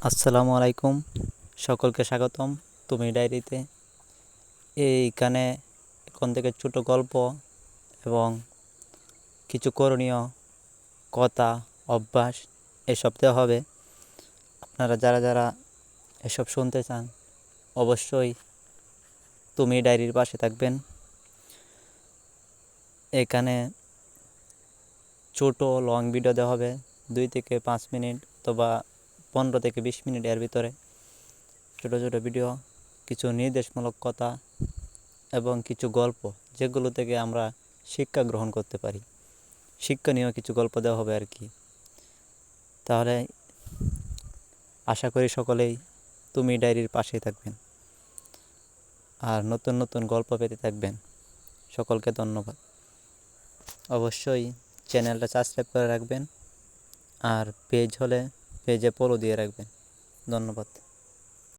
আসসালামু আলাইকুম, সকলকে স্বাগতম তুমি ডায়েরিতে। এইখানে এখন থেকে ছোট গল্প এবং কিছু করণীয় কথা, অভ্যাস এসব দেওয়া হবে। আপনারা যারা যারা এসব শুনতে চান অবশ্যই তুমি ডায়েরির পাশে থাকবেন। এখানে ছোট লং ভিডিও দেওয়া হবে 2 থেকে 5 মিনিট অথবা 15 থেকে 20 মিনিট, এর ভিতরে ছোট ছোট ভিডিও, কিছু নির্দেশমূলক কথা এবং কিছু গল্প যেগুলো থেকে আমরা শিক্ষা গ্রহণ করতে পারি। শিক্ষণীয় কিছু গল্প দেওয়া হবে আর কি। তাহলে আশা করি সকলেই তুমি ডায়েরির পাশেই থাকবেন আর নতুন নতুন গল্প পেতে থাকবেন। সকলকে ধন্যবাদ। অবশ্যই চ্যানেলটা সাবস্ক্রাইব করে রাখবেন আর পেজ হলে পেজে ফলো দিয়ে রাখবেন। ধন্যবাদ।